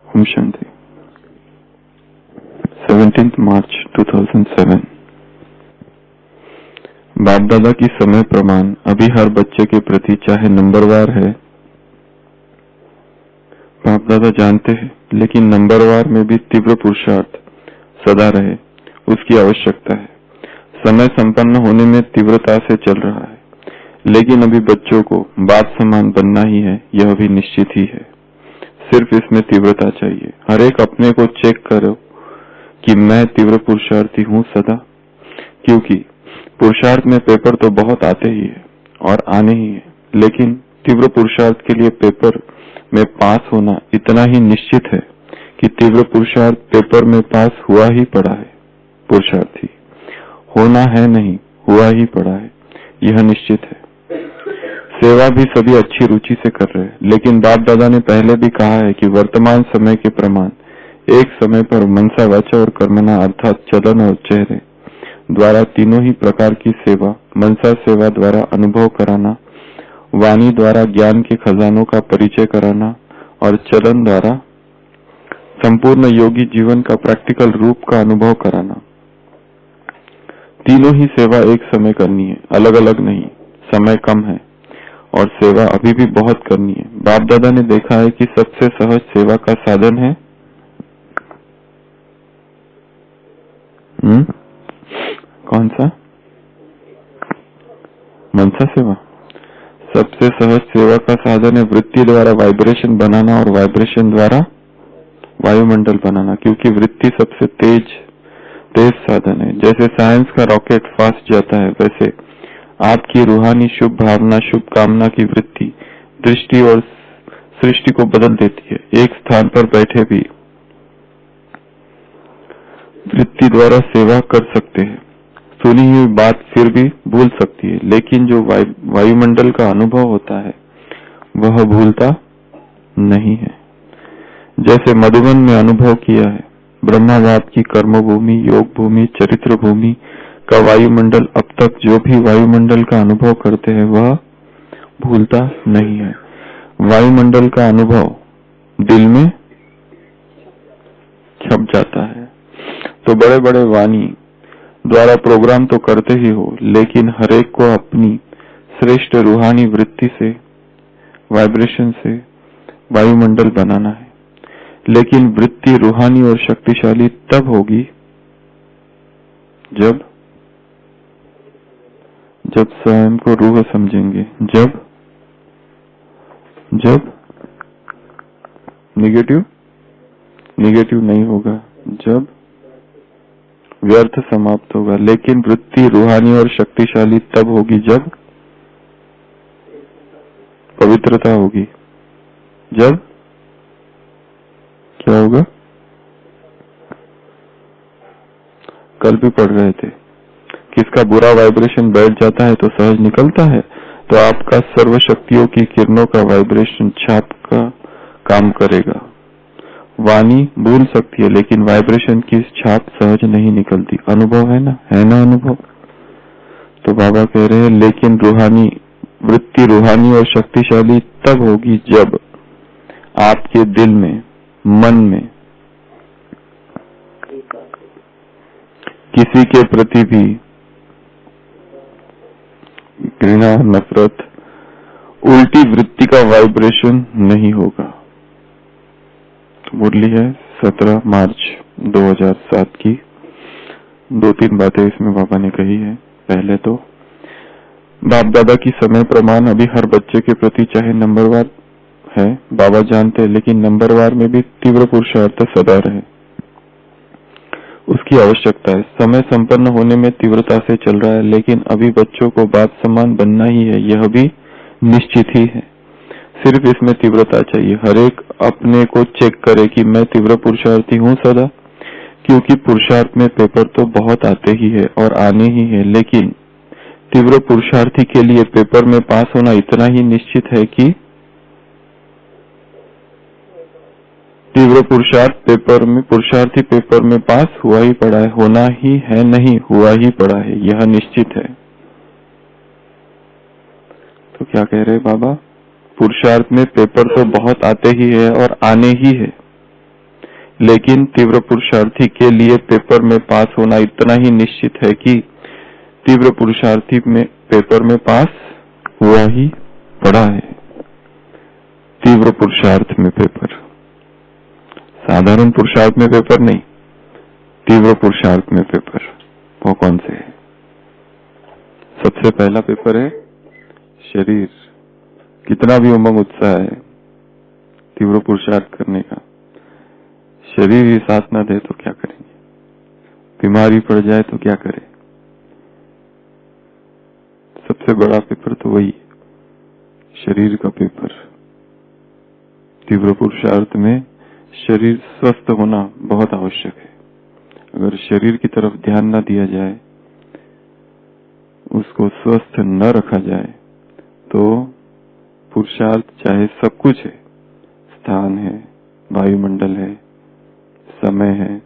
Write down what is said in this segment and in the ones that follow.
ओम शांति। 17 मार्च 2007। बाप दादा की समय प्रमाण अभी हर बच्चे के प्रति चाहे नंबरवार है, बाप दादा जानते हैं, लेकिन नंबरवार में भी तीव्र पुरुषार्थ सदा रहे, उसकी आवश्यकता है। समय संपन्न होने में तीव्रता से चल रहा है, लेकिन अभी बच्चों को बाप समान बनना ही है, यह भी निश्चित ही है। सिर्फ इसमें तीव्रता चाहिए। हर एक अपने को चेक करो कि मैं तीव्र पुरुषार्थी हूँ सदा, क्योंकि पुरुषार्थ में पेपर तो बहुत आते ही है और आने ही है, लेकिन तीव्र पुरुषार्थ के लिए पेपर में पास होना इतना ही निश्चित है कि तीव्र पुरुषार्थ पेपर में पास हुआ ही पड़ा है। पुरुषार्थी होना है नहीं, हुआ ही पड़ा है, यह निश्चित है। सेवा भी सभी अच्छी रुचि से कर रहे हैं, लेकिन बाप दादा ने पहले भी कहा है कि वर्तमान समय के प्रमाण एक समय पर मनसा वाचा और कर्मणा अर्थात चलन और चेहरे द्वारा तीनों ही प्रकार की सेवा, मनसा सेवा द्वारा अनुभव कराना, वाणी द्वारा ज्ञान के खजानों का परिचय कराना और चलन द्वारा संपूर्ण योगी जीवन का प्रैक्टिकल रूप का अनुभव कराना। तीनों ही सेवा एक समय करनी है, अलग अलग नहीं। समय कम है और सेवा अभी भी बहुत करनी है। बाप दादा ने देखा है कि सबसे सहज सेवा का साधन है कौन सा? मनसा सेवा। सबसे सहज सेवा का साधन है वृत्ति द्वारा वाइब्रेशन बनाना और वाइब्रेशन द्वारा वायुमंडल बनाना, क्योंकि वृत्ति सबसे तेज साधन है। जैसे साइंस का रॉकेट फास्ट जाता है, वैसे आपकी रूहानी शुभ भावना, शुभ कामना की वृत्ति दृष्टि और सृष्टि को बदल देती है। एक स्थान पर बैठे भी वृत्ति द्वारा सेवा कर सकते हैं। सुनी हुई बात फिर भी भूल सकती है, लेकिन जो वायुमंडल का अनुभव होता है वह भूलता नहीं है। जैसे मधुबन में अनुभव किया है, ब्रह्मा बाप की कर्म भूमि, योग भूमि, चरित्र भूमि का वायुमंडल, अब तक जो भी वायुमंडल का अनुभव करते हैं वह भूलता नहीं है। वायुमंडल का अनुभव दिल में छप जाता है। तो बड़े बड़े वाणी द्वारा प्रोग्राम तो करते ही हो, लेकिन हरेक को अपनी श्रेष्ठ रूहानी वृत्ति से, वाइब्रेशन से वायुमंडल बनाना है। लेकिन वृत्ति रूहानी और शक्तिशाली तब होगी जब स्वयं को रूह समझेंगे। जब निगेटिव नहीं होगा, जब व्यर्थ समाप्त होगा। लेकिन वृत्ति रूहानी और शक्तिशाली तब होगी जब पवित्रता होगी। जब क्या होगा? कल भी पढ़ रहे थे, किसका बुरा वाइब्रेशन बैठ जाता है तो सहज निकलता है। तो आपका सर्व शक्तियों की किरणों का वाइब्रेशन छाप का काम करेगा। वाणी भूल सकती है, लेकिन वाइब्रेशन की छाप सहज नहीं निकलती। अनुभव है ना अनुभव। तो बाबा कह रहे हैं, लेकिन वृत्ति रूहानी और शक्तिशाली तब होगी जब आपके दिल में, मन में किसी के प्रति भी घृणा, नफरत, उल्टी वृत्ति का वाइब्रेशन नहीं होगा। तो मुरली है 17 मार्च 2007 की। 2-3 बातें इसमें बाबा ने कही है। पहले तो बाप दादा की समय प्रमाण अभी हर बच्चे के प्रति चाहे नंबरवार है, बाबा जानते हैं, लेकिन नंबरवार में भी तीव्र पुरुषार्थ सदा रहे, उसकी आवश्यकता है। समय संपन्न होने में तीव्रता से चल रहा है, लेकिन अभी बच्चों को बाप समान बनना ही है, यह भी निश्चित ही है। सिर्फ इसमें तीव्रता चाहिए। हर एक अपने को चेक करे कि मैं तीव्र पुरुषार्थी हूँ सदा, क्योंकि पुरुषार्थ में पेपर तो बहुत आते ही है और आने ही है, लेकिन तीव्र पुरुषार्थी के लिए पेपर में पास होना इतना ही निश्चित है कि तीव्र पुरुषार्थी पेपर में पास हुआ ही पड़ा है, होना ही है नहीं, हुआ ही पड़ा है, यह निश्चित है। तो क्या कह रहे बाबा? पुरुषार्थ में पेपर तो बहुत आते ही है और आने ही है, लेकिन तीव्र पुरुषार्थी के लिए पेपर में पास होना इतना ही निश्चित है कि तीव्र पुरुषार्थी में पेपर में पास हुआ ही पड़ा है। तीव्र पुरुषार्थ में पेपर, साधारण पुरुषार्थ में पेपर नहीं, तीव्र पुरुषार्थ में पेपर। वो कौन से है? सबसे पहला पेपर है शरीर। कितना भी उमंग उत्साह है तीव्र पुरुषार्थ करने का, शरीर ही साथ ना दे तो क्या करेंगे? बीमारी पड़ जाए तो क्या करें? सबसे बड़ा पेपर तो वही शरीर का पेपर। तीव्र पुरुषार्थ में शरीर स्वस्थ होना बहुत आवश्यक है। अगर शरीर की तरफ ध्यान न दिया जाए, उसको स्वस्थ न रखा जाए, तो पुरुषार्थ चाहे सब कुछ है, स्थान है, वायुमंडल है, समय है,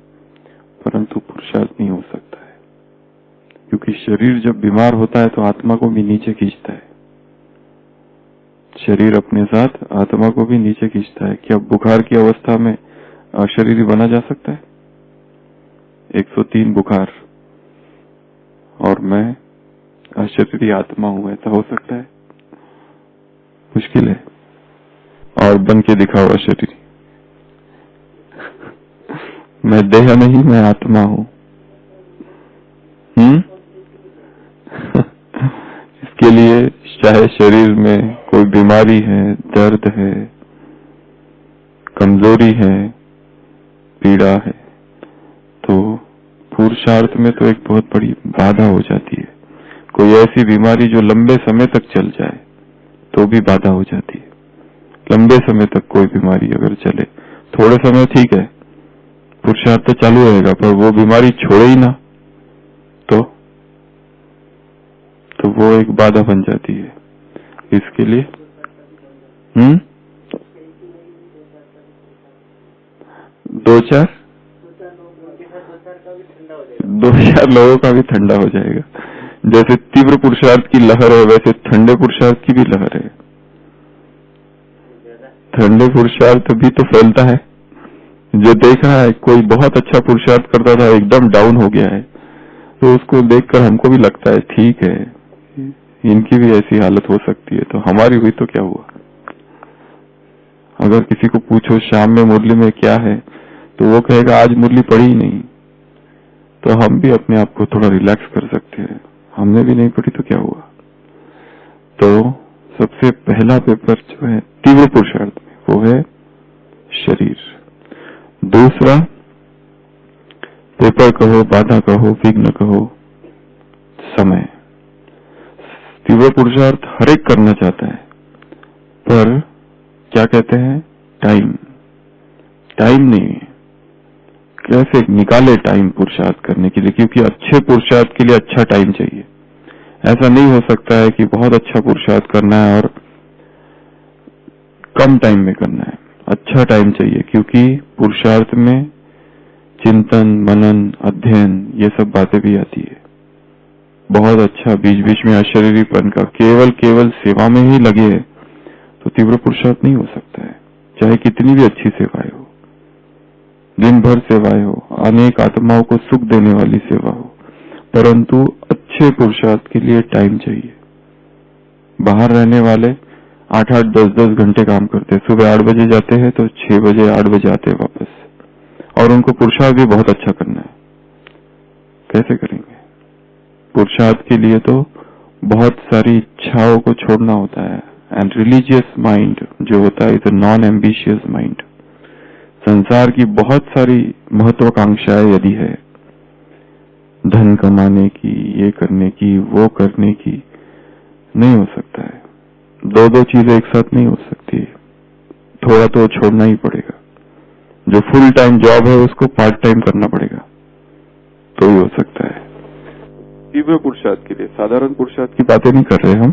परंतु पुरुषार्थ नहीं हो सकता है। क्योंकि शरीर जब बीमार होता है तो आत्मा को भी नीचे खींचता है। शरीर अपने साथ आत्मा को भी नीचे खींचता है। क्या बुखार की अवस्था में अशरीरी बना जा सकता है? 103 बुखार और मैं अशरीरी आत्मा हूं, ऐसा हो सकता है? मुश्किल है। और बन के दिखाओ अशरीरी। मैं देह नहीं, मैं आत्मा हूं। इसके लिए चाहे शरीर में कोई बीमारी है, दर्द है, कमजोरी है, पीड़ा है, तो पुरुषार्थ में तो एक बहुत बड़ी बाधा हो जाती है। कोई ऐसी बीमारी जो लंबे समय तक चल जाए तो भी बाधा हो जाती है। लंबे समय तक कोई बीमारी अगर चले, थोड़े समय ठीक है, पुरुषार्थ तो चालू रहेगा, पर वो बीमारी छोड़े ही ना तो वो एक बाधा बन जाती है। इसके लिए 2-4 लोगों का भी ठंडा हो जाएगा। जैसे तीव्र पुरुषार्थ की लहर है, वैसे ठंडे पुरुषार्थ की भी लहर है। ठंडे पुरुषार्थ भी तो फैलता है। जो देख रहा है कोई बहुत अच्छा पुरुषार्थ करता था, एकदम डाउन हो गया है, तो उसको देखकर हमको भी लगता है ठीक है, इनकी भी ऐसी हालत हो सकती है, तो हमारी हुई तो क्या हुआ। अगर किसी को पूछो शाम में मुरली में क्या है, तो वो कहेगा आज मुरली पढ़ी ही नहीं, तो हम भी अपने आप को थोड़ा रिलैक्स कर सकते हैं। हमने भी नहीं पढ़ी तो क्या हुआ। तो सबसे पहला पेपर जो है तीव्र पुरुषार्थ में, वो है शरीर। दूसरा पेपर कहो, बाधा कहो, विघ्न कहो, समय। तीव्र पुरुषार्थ हर एक करना चाहता है, पर क्या कहते हैं, टाइम नहीं है। कैसे निकाले टाइम पुरुषार्थ करने के लिए? क्योंकि अच्छे पुरुषार्थ के लिए अच्छा टाइम चाहिए। ऐसा नहीं हो सकता है कि बहुत अच्छा पुरुषार्थ करना है और कम टाइम में करना है। अच्छा टाइम चाहिए, क्योंकि पुरुषार्थ में चिंतन, मनन, अध्ययन, ये सब बातें भी आती है। बहुत अच्छा बीच बीच में अशरीरीपन का, केवल सेवा में ही लगे तो तीव्र पुरुषार्थ नहीं हो सकता है। चाहे कितनी भी अच्छी सेवाएं हो, दिन भर सेवाएं हो, अनेक आत्माओं को सुख देने वाली सेवा हो, परंतु अच्छे पुरुषार्थ के लिए टाइम चाहिए। बाहर रहने वाले 8-8, 10-10 घंटे काम करते हैं। सुबह 8 बजे जाते हैं तो 6 बजे 8 बजे आते हैं वापस, और उनको पुरुषार्थ भी बहुत अच्छा करना है। कैसे करेंगे? पुरुषार्थ के लिए तो बहुत सारी इच्छाओं को छोड़ना होता है। एंड रिलीजियस माइंड जो होता है, is a non ambitious mind. संसार की बहुत सारी महत्वाकांक्षाएं यदि है, धन कमाने की, ये करने की, वो करने की, नहीं हो सकता है। दो चीजें एक साथ नहीं हो सकती। थोड़ा तो छोड़ना ही पड़ेगा। जो फुल टाइम जॉब है उसको पार्ट टाइम करना पड़ेगा, तो ही हो सकता है। तीव्र पुरुषार्थ के लिए, साधारण पुरुषार्थ की बातें नहीं कर रहे हम,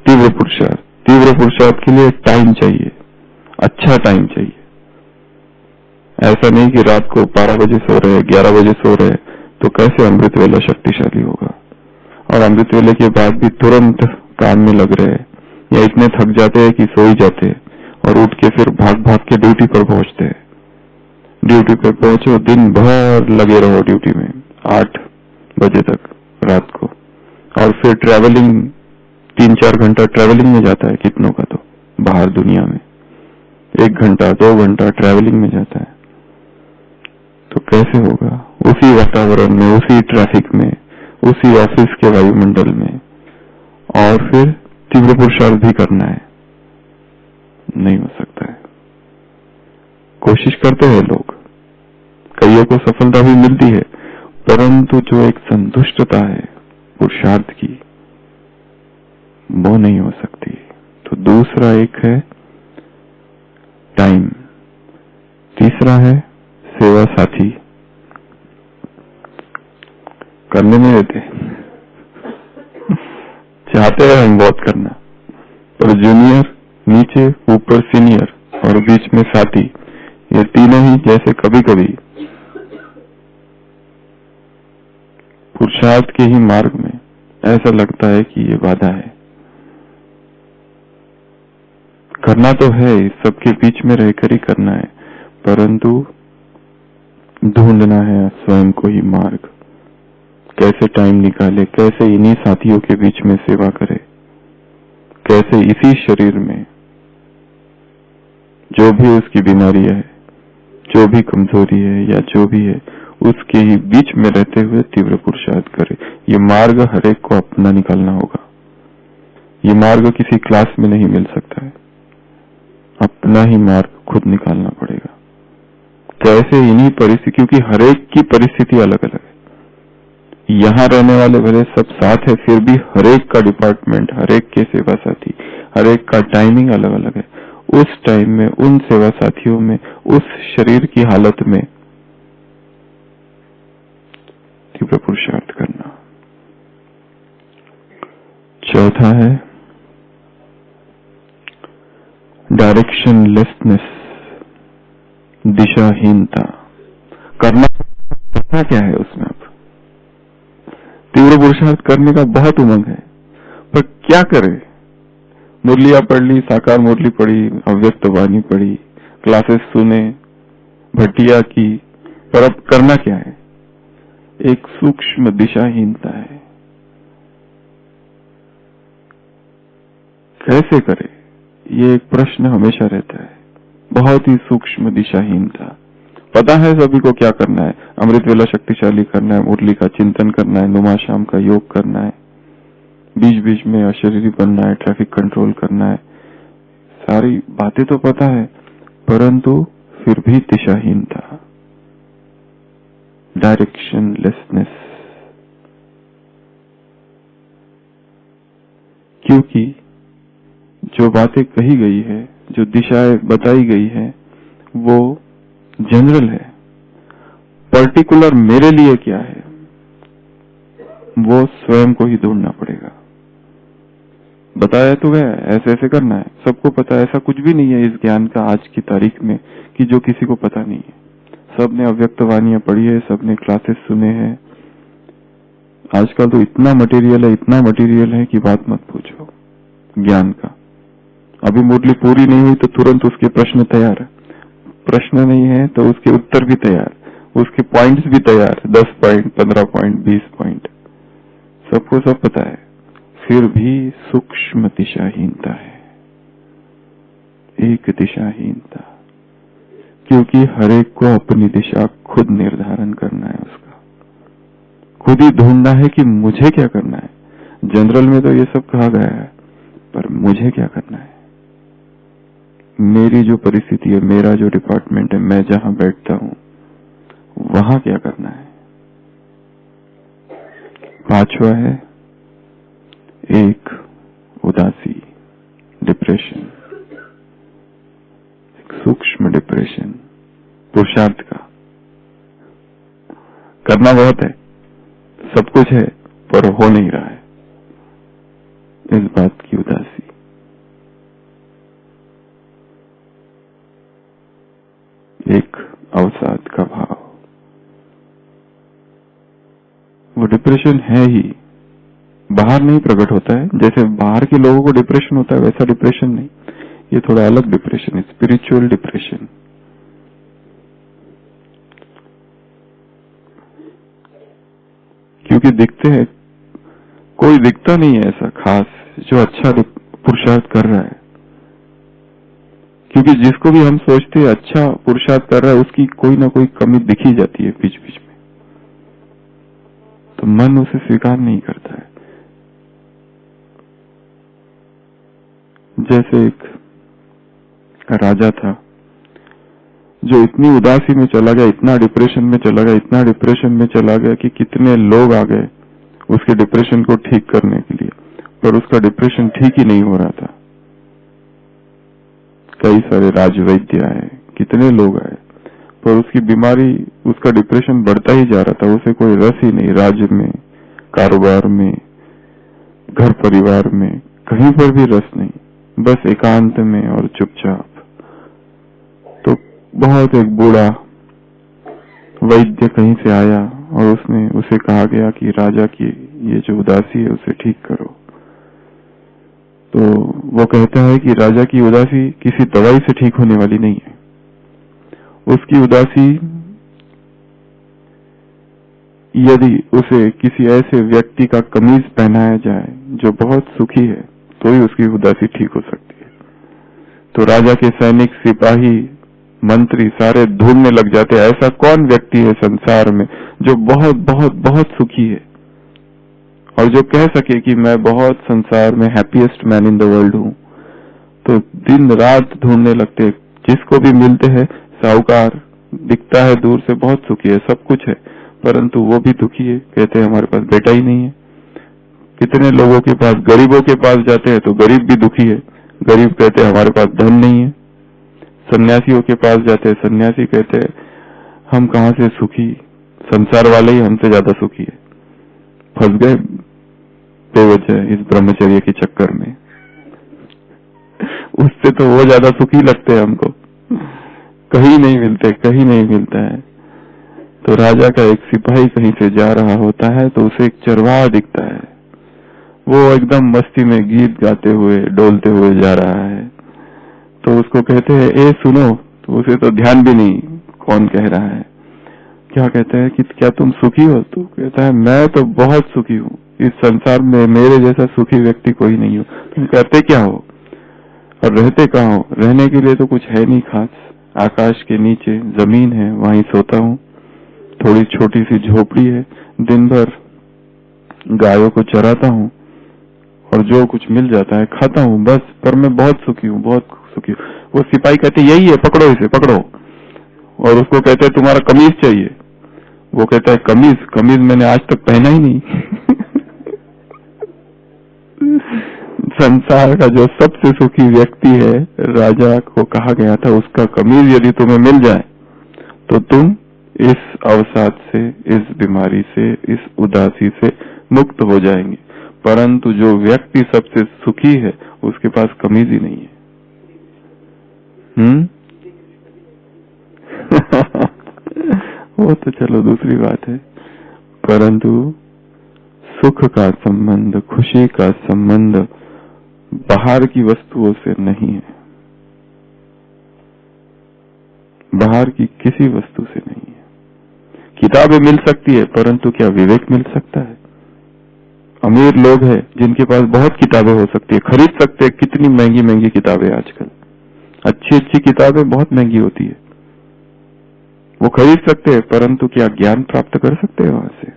तीव्र पुरुषार्थ के लिए टाइम चाहिए, अच्छा टाइम चाहिए। ऐसा नहीं कि रात को 12 बजे सो रहे, 11 बजे सो रहे, तो कैसे अमृत वेला शक्तिशाली होगा। और अमृत वेले के बाद भी तुरंत काम में लग रहे, या इतने थक जाते हैं कि सो ही जाते हैं और उठ के फिर भाग भाग के ड्यूटी पर पहुंचते हैं। ड्यूटी पे पहुंचो, दिन भर लगे रहो ड्यूटी में 8 बजे तक रात को, और फिर ट्रैवलिंग 3-4 घंटा ट्रैवलिंग में जाता है कितनों का, तो बाहर दुनिया में 1 घंटा 2 घंटा ट्रैवलिंग में जाता है। तो कैसे होगा उसी वातावरण में, उसी ट्रैफिक में, उसी ऑफिस के वायुमंडल में, और फिर तीव्र पुरुषार्थ भी करना है? नहीं हो सकता है। कोशिश करते हैं लोग, कईयों को सफलता भी मिलती है, परंतु जो एक संतुष्टता है पुरुषार्थ की, वो नहीं हो सकती। तो दूसरा एक है टाइम, तीसरा है सेवा साथी। करने नहीं देते, चाहते हैं हम बहुत करना, पर जूनियर, नीचे, ऊपर सीनियर और बीच में साथी, ये तीनों ही जैसे कभी कभी पुरुषार्थ के ही मार्ग में ऐसा लगता है कि ये बाधा है। करना तो है, इस सबके बीच में रहकर ही करना है, परंतु ढूंढना है स्वयं को ही मार्ग। कैसे टाइम निकाले, कैसे इन्हीं साथियों के बीच में सेवा करे, कैसे इसी शरीर में जो भी उसकी बीमारी है, जो भी कमजोरी है या जो भी है, उसके ही बीच में रहते हुए तीव्र पुरुषार्थ करे। ये मार्ग हर एक को अपना निकालना होगा। ये मार्ग किसी क्लास में नहीं मिल सकता है, अपना ही मार्ग खुद निकालना पड़ेगा। कैसे इन्हीं परिस्थिति, क्योंकि हर एक की परिस्थिति अलग अलग है। यहाँ रहने वाले भले सब साथ है, फिर भी हर एक का डिपार्टमेंट, हर एक के सेवा साथी, हर एक का टाइमिंग अलग अलग है। उस टाइम में, उन सेवा साथियों में, उस शरीर की हालत में तीव्र पुरुषार्थ करना। चौथा है डायरेक्शनलेसनेस, दिशाहीनता। करना क्या है उसमें? अब तीव्र पुरुषार्थ करने का बहुत उमंग है, पर क्या करे? मुरलियां पढ़ ली, साकार मुरली पढ़ी, अव्यक्त वाणी पढ़ी, क्लासेस सुने, भटिया की, पर अब करना क्या है? एक सूक्ष्म दिशाहीनता है। कैसे करे, ये एक प्रश्न हमेशा रहता है। बहुत ही सूक्ष्म दिशाहीनता। पता है सभी को क्या करना है, अमृत वेला शक्तिशाली करना है, मुरली का चिंतन करना है, नुमा शाम का योग करना है, बीच बीच में अशरीरी बनना है, ट्रैफिक कंट्रोल करना है, सारी बातें तो पता है, परंतु फिर भी दिशाहीनता, डायरेक्शनलेसनेस। क्योंकि जो बातें कही गई है, जो दिशाएं बताई गई है, वो जनरल है। पर्टिकुलर मेरे लिए क्या है, वो स्वयं को ही ढूंढना पड़ेगा। बताया तो गया ऐसे ऐसे करना है, सबको पता है। ऐसा कुछ भी नहीं है इस ज्ञान का आज की तारीख में कि जो किसी को पता नहीं है। सबने अव्यक्त वाणियां पढ़ी है, सबने क्लासेस सुने हैं। आजकल तो इतना मटेरियल है कि बात मत पूछो ज्ञान का। अभी मुरली पूरी नहीं हुई तो तुरंत उसके प्रश्न तैयार है, प्रश्न नहीं है तो उसके उत्तर भी तैयार, उसके पॉइंट्स भी तैयार, 10 पॉइंट, 15 पॉइंट, 20 पॉइंट, सबको सब पता है। फिर भी सूक्ष्म दिशाहीनता है, एक दिशाहीनता, क्योंकि हर एक को अपनी दिशा खुद निर्धारण करना है, उसका खुद ही ढूंढना है कि मुझे क्या करना है। जनरल में तो ये सब कहा गया है, पर मुझे क्या करना है, मेरी जो परिस्थिति है, मेरा जो डिपार्टमेंट है, मैं जहां बैठता हूं वहां क्या करना है। पांचवा है एक उदासी, डिप्रेशन, सूक्ष्म डिप्रेशन। पुरुषार्थ का करना बहुत है, सब कुछ है, पर हो नहीं रहा है, इस बात की उदासी। एक अवसाद का भाव, वो डिप्रेशन है ही, बाहर नहीं प्रकट होता है। जैसे बाहर के लोगों को डिप्रेशन होता है वैसा डिप्रेशन नहीं, ये थोड़ा अलग डिप्रेशन है, स्पिरिचुअल डिप्रेशन। क्योंकि दिखते हैं, कोई दिखता नहीं है ऐसा खास जो अच्छा पुरुषार्थ कर रहा है, क्योंकि जिसको भी हम सोचते हैं अच्छा पुरुषार्थ कर रहा है उसकी कोई ना कोई कमी दिखी जाती है बीच बीच में, तो मन उसे स्वीकार नहीं करता है। जैसे एक राजा था जो इतनी उदासी में चला गया, इतना डिप्रेशन में चला गया, इतना डिप्रेशन में चला गया कि कितने लोग आ गए उसके डिप्रेशन को ठीक करने के लिए, पर उसका डिप्रेशन ठीक ही नहीं हो रहा था। कई सारे राजवैद्य आए, कितने लोग आए, पर उसकी बीमारी, उसका डिप्रेशन बढ़ता ही जा रहा था। उसे कोई रस ही नहीं राज्य में, कारोबार में, घर परिवार में, कहीं पर भी रस नहीं, बस एकांत में और चुपचाप। तो बहुत एक बूढ़ा वैद्य कहीं से आया और उसने उसे कहा गया कि राजा की ये जो उदासी है उसे ठीक करो। तो वो कहता है कि राजा की उदासी किसी दवाई से ठीक होने वाली नहीं है। उसकी उदासी यदि उसे किसी ऐसे व्यक्ति का कमीज पहनाया जाए जो बहुत सुखी है तो ही उसकी उदासी ठीक हो सकती है। तो राजा के सैनिक, सिपाही, मंत्री सारे ढूंढने लग जाते हैं ऐसा कौन व्यक्ति है संसार में जो बहुत बहुत बहुत सुखी है और जो कह सके कि मैं बहुत संसार में happiest man in the world हूं। तो दिन रात ढूंढने लगते, जिसको भी मिलते हैं, साहूकार दिखता है दूर से बहुत सुखी है, सब कुछ है, परंतु वो भी दुखी है, कहते हैं हमारे पास बेटा ही नहीं है। कितने लोगों के पास, गरीबों के पास जाते हैं तो गरीब भी दुखी है, गरीब कहते हैं हमारे पास धन नहीं है। सन्यासियों के पास जाते हैं, सन्यासी कहते हैं हम कहां से सुखी, संसार वाले ही हमसे ज्यादा सुखी है। फंस गए बेवजह इस ब्रह्मचर्य के चक्कर में, उससे तो वो ज्यादा सुखी लगते हैं हमको, कहीं नहीं मिलते, कहीं नहीं मिलता है। तो राजा का एक सिपाही कहीं से जा रहा होता है तो उसे एक चरवाहा दिखता है, वो एकदम मस्ती में गीत गाते हुए, डोलते हुए जा रहा है। तो उसको कहते हैं ए सुनो, तो उसे तो ध्यान भी नहीं कौन कह रहा है। क्या कहते हैं कि क्या तुम सुखी हो? तो कहता है मैं तो बहुत सुखी हूँ, इस संसार में मेरे जैसा सुखी व्यक्ति कोई नहीं हो। तुम कहते क्या हो और रहते कहाँ हो? रहने के लिए तो कुछ है नहीं खास, आकाश के नीचे जमीन है, वहीं सोता हूँ, थोड़ी छोटी सी झोपड़ी है, दिन भर गायों को चराता हूँ और जो कुछ मिल जाता है खाता हूँ बस, पर मैं बहुत सुखी हूँ, बहुत सुखी हूँ। वो सिपाही कहते यही है, पकड़ो इसे, पकड़ो। और उसको कहते हैं तुम्हारा कमीज चाहिए। वो कहता है कमीज? कमीज मैंने आज तक पहना ही नहीं। संसार का जो सबसे सुखी व्यक्ति है, राजा को कहा गया था उसका कमीज यदि तुम्हें मिल जाए तो तुम इस अवसाद से, इस बीमारी से, इस उदासी से मुक्त हो जाएंगे। परंतु जो व्यक्ति सबसे सुखी है उसके पास कमीज ही नहीं है। वो तो चलो दूसरी बात है, परंतु सुख का संबंध, खुशी का संबंध बाहर की वस्तुओं से नहीं है, बाहर की किसी वस्तु से नहीं है। किताबें मिल सकती है परंतु क्या विवेक मिल सकता है? अमीर लोग हैं जिनके पास बहुत किताबें हो सकती है, खरीद सकते हैं, कितनी महंगी महंगी किताबें आजकल, अच्छी अच्छी किताबें बहुत महंगी होती है, वो खरीद सकते हैं, परंतु क्या ज्ञान प्राप्त कर सकते हैं वहां से?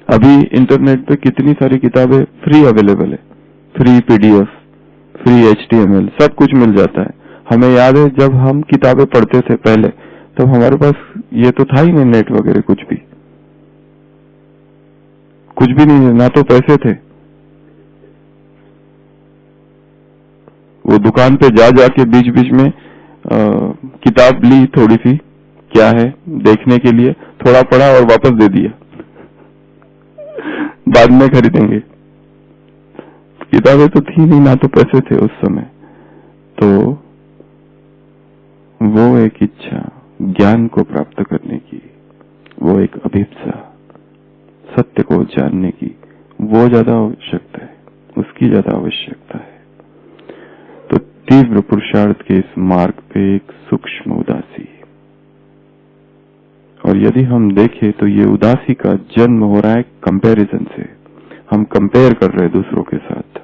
अभी इंटरनेट पे कितनी सारी किताबें फ्री अवेलेबल है, फ्री पीडीएफ, फ्री HTML, सब कुछ मिल जाता है। हमें याद है जब हम किताबें पढ़ते थे पहले, तब हमारे पास ये तो था ही नहीं, नेट वगैरह कुछ भी नहीं, ना तो पैसे थे। वो दुकान पे जा जाके बीच बीच में किताब ली थोड़ी सी, क्या है देखने के लिए, थोड़ा पढ़ा और वापस दे दिया, बाद में खरीदेंगे। किताबें तो थी नहीं, ना तो पैसे थे उस समय। तो वो एक इच्छा ज्ञान को प्राप्त करने की, वो एक अभिप्सा सत्य को जानने की, वो ज्यादा आवश्यकता है, उसकी ज्यादा आवश्यकता है। तो तीव्र पुरुषार्थ के इस मार्ग पे एक सूक्ष्म उदासी, और और यदि हम देखें तो ये उदासी का जन्म हो रहा है कंपैरिजन से। हम कंपेयर कर रहे हैं दूसरों के साथ,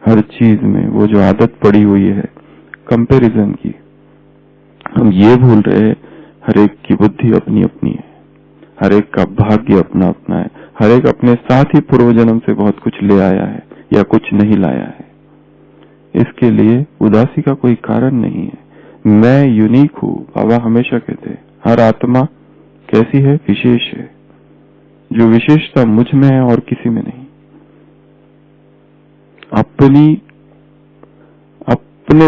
हर चीज में वो जो आदत पड़ी हुई है कंपैरिजन की। हम ये भूल रहे हैं हर एक की बुद्धि अपनी अपनी है, हर एक का भाग्य अपना अपना है, हर एक अपने साथ ही पूर्व जन्म से बहुत कुछ ले आया है या कुछ नहीं लाया है। इसके लिए उदासी का कोई कारण नहीं है। मैं यूनिक हूँ, बाबा हमेशा कहते हैं हर आत्मा कैसी है, विशेष है। जो विशेषता मुझ में है और किसी में नहीं। अपने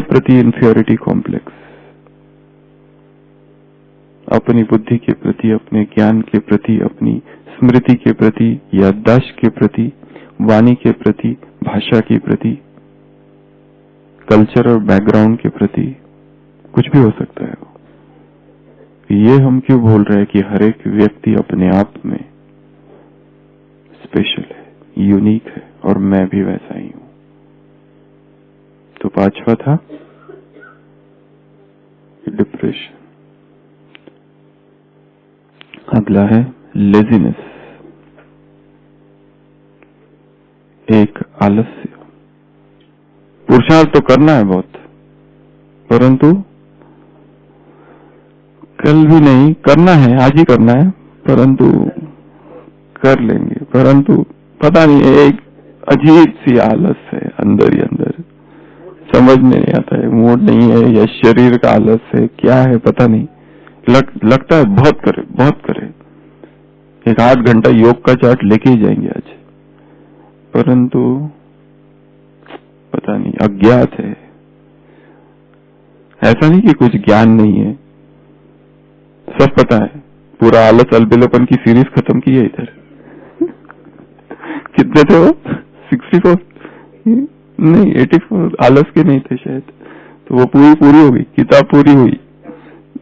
प्रति इंफीरियरिटी कॉम्प्लेक्स, अपनी बुद्धि के प्रति, अपने ज्ञान के प्रति, अपनी स्मृति के प्रति, याददाश्त के प्रति, वाणी के प्रति, भाषा के प्रति, कल्चर और बैकग्राउंड के प्रति, कुछ भी हो सकता है। ये हम क्यों बोल रहे हैं कि हर एक व्यक्ति अपने आप में स्पेशल है, यूनिक है, और मैं भी वैसा ही हूं। तो पांचवा था डिप्रेशन। अगला है लेजीनेस, एक आलस्य। पुरुषार्थ तो करना है बहुत, परंतु कल भी नहीं करना है, आज ही करना है, परंतु कर लेंगे, परंतु पता नहीं एक अजीब सी आलस है अंदर ही अंदर, समझ में नहीं आता है। मूड नहीं है या शरीर का आलस है, क्या है पता नहीं। लगता है बहुत करे, एक 8 घंटा योग का चार्ट लेके ही जाएंगे आज, परंतु पता नहीं, अज्ञात है। ऐसा नहीं कि कुछ ज्ञान नहीं है, सब पता है। पूरा आलस अलबेलोपन की सीरीज खत्म की है इधर। कितने थे वो? 64 नहीं 84 आलस के नहीं थे शायद, तो वो पूरी हो गई, किताब पूरी हुई।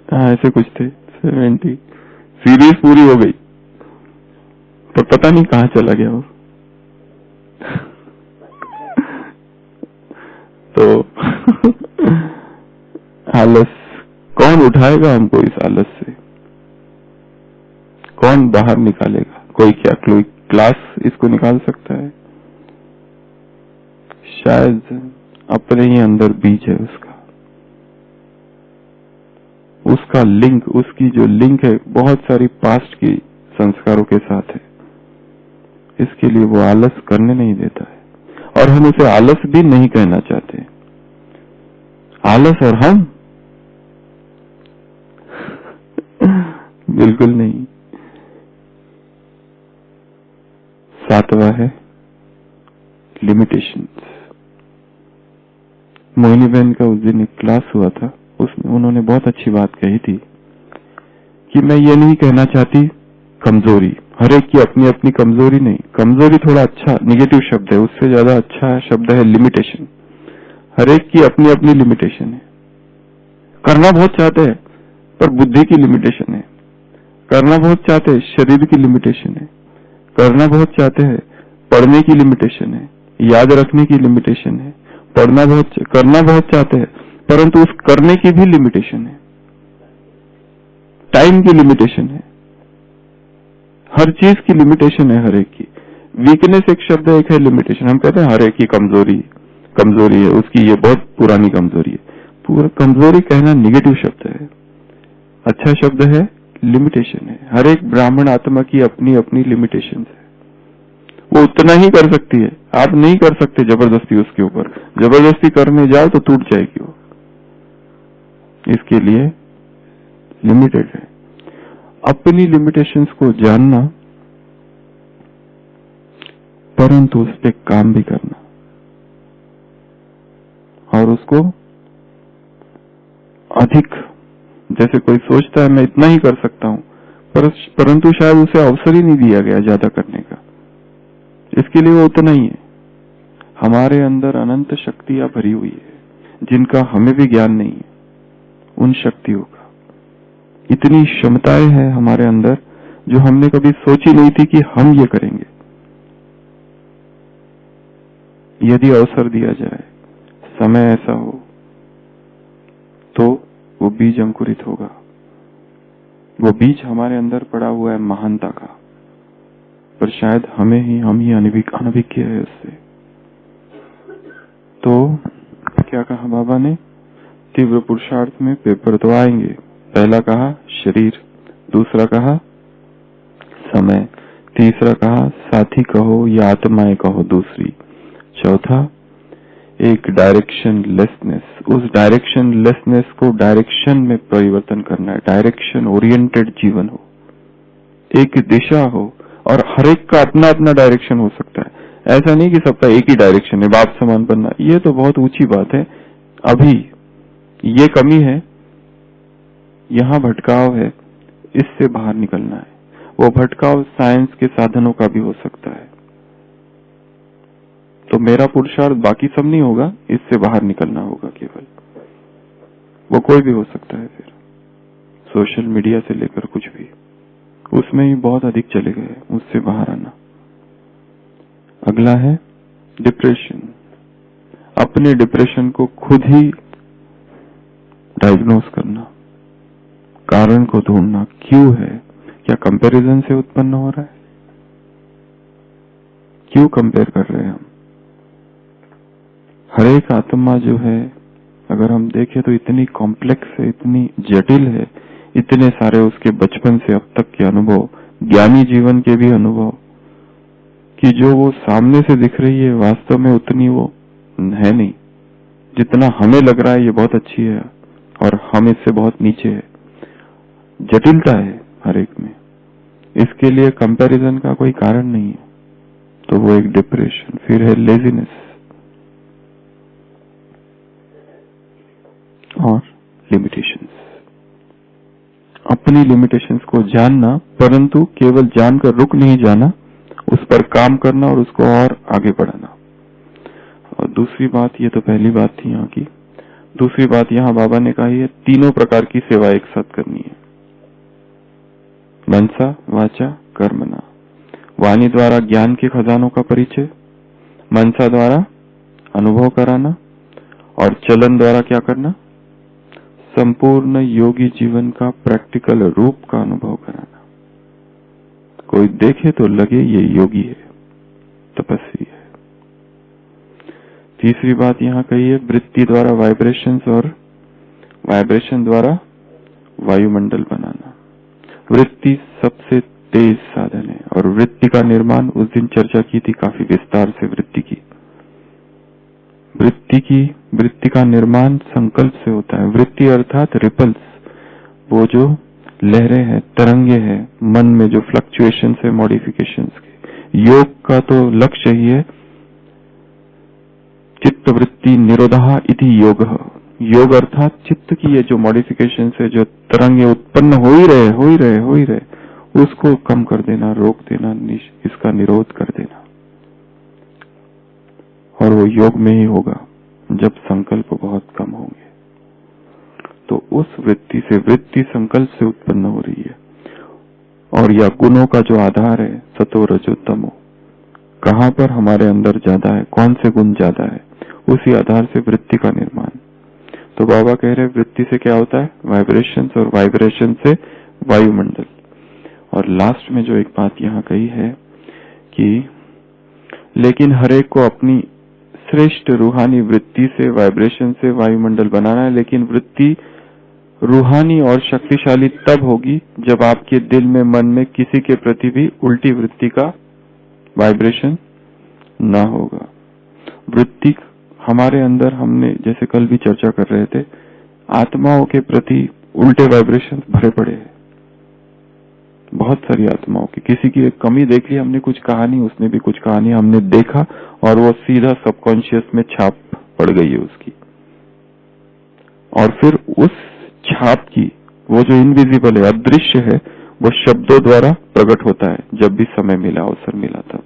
हाँ ऐसे कुछ थे, 70 सीरीज पूरी हो गई, पर पता नहीं कहाँ चला गया वो। तो आलस कौन उठाएगा हमको इस आलस से? कौन बाहर निकालेगा? कोई क्या क्लास इसको निकाल सकता है? शायद अपने ही अंदर बीज है उसका लिंक, उसकी जो लिंक है बहुत सारी पास्ट की संस्कारों के साथ है। इसके लिए वो आलस करने नहीं देता है, और हम उसे आलस भी नहीं कहना चाहते। आलस और हम बिल्कुल नहीं। 7वां है लिमिटेशंस। मोहिनी बहन का उस दिन एक क्लास हुआ था, उसमें उन्होंने बहुत अच्छी बात कही थी कि मैं ये नहीं कहना चाहती कमजोरी, हर एक की अपनी अपनी कमजोरी नहीं। कमजोरी थोड़ा अच्छा निगेटिव शब्द है, उससे ज्यादा अच्छा शब्द है लिमिटेशन। हर एक की अपनी अपनी लिमिटेशन है। करना बहुत चाहते हैं पर बुद्धि की लिमिटेशन है, करना बहुत चाहते हैं शरीर की लिमिटेशन है, करना बहुत चाहते हैं पढ़ने की लिमिटेशन है, याद रखने की लिमिटेशन है, करना बहुत चाहते हैं, परंतु उस करने की भी लिमिटेशन है, टाइम की लिमिटेशन है, हर चीज की लिमिटेशन है हर एक की। वीकनेस एक शब्द है, एक है लिमिटेशन। हम कहते हैं हर एक की कमजोरी है, उसकी ये बहुत पुरानी कमजोरी है। पूरा कमजोरी कहना निगेटिव शब्द है, अच्छा शब्द है लिमिटेशन है। हर एक ब्राह्मण आत्मा की अपनी अपनी लिमिटेशन है, वो उतना ही कर सकती है, आप नहीं कर सकते जबरदस्ती उसके ऊपर। जबरदस्ती करने जाओ तो टूट जाएगी वो, इसके लिए लिमिटेड है। अपनी लिमिटेशंस को जानना, परंतु उस पर काम भी करना, और उसको अधिक, जैसे कोई सोचता है मैं इतना ही कर सकता हूं, परंतु शायद उसे अवसर ही नहीं दिया गया ज्यादा करने का, इसके लिए वो उतना ही है। हमारे अंदर अनंत शक्तियां भरी हुई है जिनका हमें भी ज्ञान नहीं है। उन शक्तियों का इतनी क्षमताएं हैं हमारे अंदर जो हमने कभी सोची नहीं थी कि हम ये करेंगे। यदि अवसर दिया जाए, समय ऐसा हो, तो वो बीज अंकुरित होगा। वो बीज हमारे अंदर पड़ा हुआ है महानता का, पर शायद हम ही अनभिज्ञ है उससे। तो क्या कहा बाबा ने? तीव्र पुरुषार्थ में पेपर तो आएंगे। पहला कहा शरीर, दूसरा कहा समय, तीसरा कहा साथी कहो या आत्माएं कहो दूसरी, चौथा एक डायरेक्शन लेसनेस। उस डायरेक्शन लेसनेस को डायरेक्शन में परिवर्तन करना है। डायरेक्शन ओरिएंटेड जीवन हो, एक दिशा हो, और हर एक का अपना अपना डायरेक्शन हो सकता है। ऐसा नहीं कि सबका एक ही डायरेक्शन है, बाप समान बनना, ये तो बहुत ऊंची बात है। अभी ये कमी है, यहाँ भटकाव है, इससे बाहर निकलना है। वो भटकाव साइंस के साधनों का भी हो सकता है। तो मेरा पुरुषार्थ बाकी सब नहीं होगा, इससे बाहर निकलना होगा केवल। वो कोई भी हो सकता है, फिर सोशल मीडिया से लेकर कुछ भी, उसमें ही बहुत अधिक चले गए, उससे बाहर आना। अगला है डिप्रेशन। अपने डिप्रेशन को खुद ही डायग्नोस करना, कारण को ढूंढना, क्यों है? क्या कंपैरिजन से उत्पन्न हो रहा है? क्यों कंपेयर कर रहे हैं हम? हर एक आत्मा जो है, अगर हम देखें तो इतनी कॉम्प्लेक्स है, इतनी जटिल है, इतने सारे उसके बचपन से अब तक के अनुभव, ज्ञानी जीवन के भी अनुभव, कि जो वो सामने से दिख रही है वास्तव में उतनी वो है नहीं। जितना हमें लग रहा है ये बहुत अच्छी है और हम इससे बहुत नीचे है। जटिलता है हर एक में, इसके लिए कंपैरिजन का कोई कारण नहीं है। तो वो एक डिप्रेशन। फिर है लेजीनेस और लिमिटेशंस। अपनी लिमिटेशंस को जानना, परंतु केवल जानकर रुक नहीं जाना, उस पर काम करना और उसको और आगे बढ़ाना। और दूसरी बात, ये तो पहली बात थी यहाँ की, दूसरी बात यहाँ बाबा ने कही है, तीनों प्रकार की सेवा एक साथ करनी है। मनसा वाचा कर्मणा। वाणी द्वारा ज्ञान के खजानों का परिचय, मनसा द्वारा अनुभव कराना, और चलन द्वारा क्या करना? संपूर्ण योगी जीवन का प्रैक्टिकल रूप का अनुभव कराना। कोई देखे तो लगे ये योगी है, तपस्वी है। तीसरी बात यहाँ कही है, वृत्ति द्वारा वाइब्रेशंस और वाइब्रेशन द्वारा वायुमंडल बनाना। वृत्ति सबसे तेज साधन है, और वृत्ति का निर्माण उस दिन चर्चा की थी काफी विस्तार से। वृत्ति का निर्माण संकल्प से होता है। वृत्ति अर्थात रिपल्स, वो जो लहरें हैं, तरंगे हैं, मन में जो फ्लक्चुएशन है, मॉडिफिकेशंस के। योग का तो लक्ष्य ही है चित्त वृत्ति निरोधा इति योग। योग अर्थात चित्त की ये जो मॉडिफिकेशन है, जो तरंगे उत्पन्न हो ही रहे, उसको कम कर देना, रोक देना, इसका निरोध कर देना। और वो योग में ही होगा जब संकल्प बहुत कम होंगे। तो उस वृत्ति से, वृत्ति संकल्प से उत्पन्न हो रही है। और यह गुणों का जो आधार है, सतो रजो तमो, कहां पर हमारे अंदर ज्यादा है, कौन से गुण ज्यादा है, उसी आधार से वृत्ति का निर्माण। तो बाबा कह रहे हैं वृत्ति से क्या होता है? वाइब्रेशंस, और वाइब्रेशन से वायुमंडल। और लास्ट में जो एक बात यहाँ कही है कि लेकिन हर एक को अपनी श्रेष्ठ रूहानी वृत्ति से, वाइब्रेशन से वायुमंडल बनाना है। लेकिन वृत्ति रूहानी और शक्तिशाली तब होगी जब आपके दिल में, मन में किसी के प्रति भी उल्टी वृत्ति का वाइब्रेशन ना होगा। वृत्ति हमारे अंदर, हमने जैसे कल भी चर्चा कर रहे थे, आत्माओं के प्रति उल्टे वाइब्रेशन भरे पड़े हैं। बहुत सारी आत्माओं की, किसी की एक कमी देख ली हमने, कुछ कहानी, उसने भी कुछ कहानी हमने देखा, और वो सीधा सबकॉन्शियस में छाप पड़ गई है उसकी। और फिर उस छाप की, वो जो इनविजिबल है, अदृश्य है, वो शब्दों द्वारा प्रकट होता है। जब भी समय मिला, अवसर मिला, तब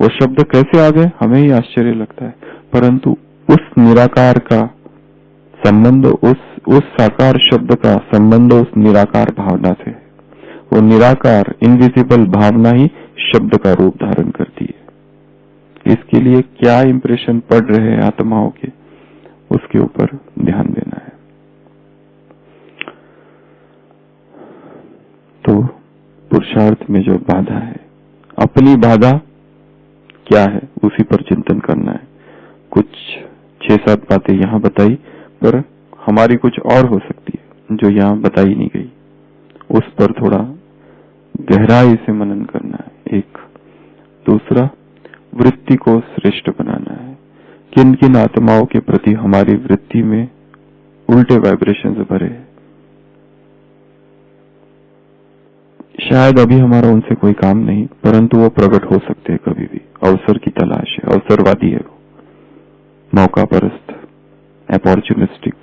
वो शब्द कैसे आ गए हमें ही आश्चर्य लगता है। परंतु उस निराकार का संबंध, उस साकार शब्द का संबंध उस निराकार भावना से। वो निराकार इनविजिबल भावना ही शब्द का रूप धारण करती है। इसके लिए क्या इंप्रेशन पड़ रहे हैं आत्माओं के, उसके ऊपर ध्यान देना है। पुरुषार्थ में जो बाधा है, अपनी बाधा क्या है उसी पर चिंतन करना है। कुछ 6-7 बातें यहाँ बताई, पर हमारी कुछ और हो सकती है जो यहाँ बताई नहीं गई, उस पर थोड़ा गहराई से मनन करना है। एक दूसरा, वृत्ति को श्रेष्ठ बनाना है। किन किन आत्माओं के प्रति हमारी वृत्ति में उल्टे वाइब्रेशंस भरे हैं, शायद अभी हमारा उनसे कोई काम नहीं, परंतु वो प्रकट हो सकते हैं कभी भी। अवसर की तलाश है, अवसरवादी है वो, मौका परस्त, अपॉर्चुनिस्टिक।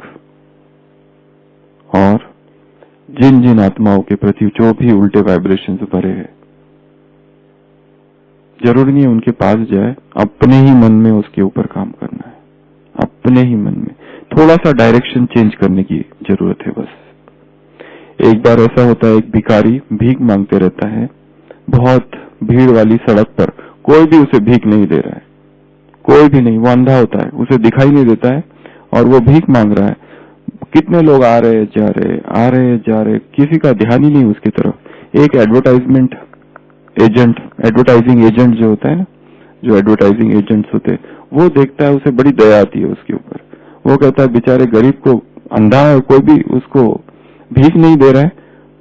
और जिन जिन आत्माओं के प्रति जो भी उल्टे वाइब्रेशंस भरे हैं, जरूरी नहीं है उनके पास जाए, अपने ही मन में उसके ऊपर काम करना है। अपने ही मन में थोड़ा सा डायरेक्शन चेंज करने की जरूरत है बस। एक बार ऐसा होता है, एक भिखारी भीख मांगते रहता है, बहुत भीड़ वाली सड़क पर, कोई भी उसे भीख नहीं दे रहा है, कोई भी नहीं, वो अंधा होता है, उसे दिखाई नहीं देता है और वो भीख मांग रहा है। कितने लोग आ रहे जा रहे, किसी का ध्यान ही नहीं उसकी तरफ। एक एडवर्टाइजिंग एजेंट जो होता है ना, जो एडवर्टाइजिंग एजेंट्स होते हैं, वो देखता है, उसे बड़ी दया आती है उसके ऊपर। वो कहता है बेचारे गरीब को, अंधा है, कोई भी उसको भीख नहीं दे रहा है,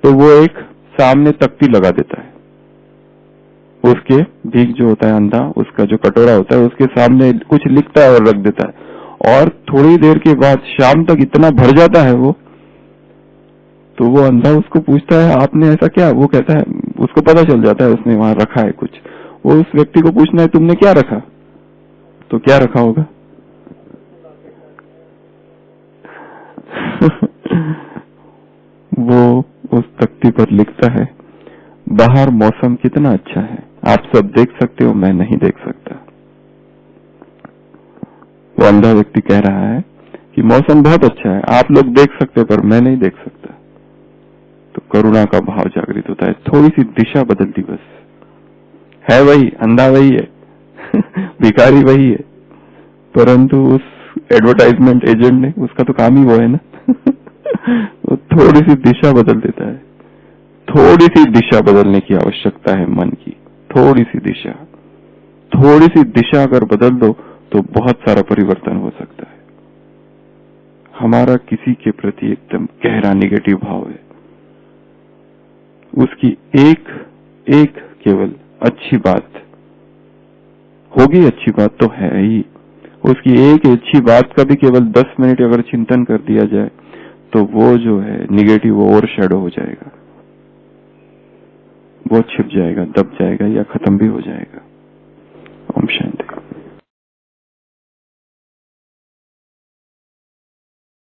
तो वो एक सामने तख्ती लगा देता है, उसके भीख जो होता है अंधा, उसका जो कटोरा होता है उसके सामने कुछ लिखता है और रख देता है। और थोड़ी देर के बाद शाम तक इतना भर जाता है वो, तो वो अंधा उसको पूछता है आपने ऐसा क्या? वो कहता है, उसको पता चल जाता है उसने वहां रखा है कुछ। वो उस व्यक्ति को पूछना है तुमने क्या रखा? तो क्या रखा होगा? वो उस तख्ती पर लिखता है, बाहर मौसम कितना अच्छा है, आप सब देख सकते हो, मैं नहीं देख सकता। वो अंधा व्यक्ति कह रहा है कि मौसम बहुत अच्छा है, आप लोग देख सकते पर मैं नहीं देख सकता। तो करुणा का भाव जागृत होता है, थोड़ी सी दिशा बदलती बस। है वही, अंधा वही है, भिखारी वही है, परंतु उस एडवर्टाइजमेंट एजेंट ने, उसका तो काम ही वो है ना, वो थोड़ी सी दिशा बदल देता है। थोड़ी सी दिशा बदलने की आवश्यकता है मन की, थोड़ी सी दिशा। थोड़ी सी दिशा अगर बदल दो तो बहुत सारा परिवर्तन हो सकता है। हमारा किसी के प्रति एकदम गहरा नेगेटिव भाव है, उसकी एक केवल अच्छी बात होगी, अच्छी बात तो है ही, उसकी एक अच्छी बात का भी केवल 10 मिनट अगर चिंतन कर दिया जाए तो वो जो है निगेटिव ओवर शैडो हो जाएगा, वो छिप जाएगा, दब जाएगा या खत्म भी हो जाएगा।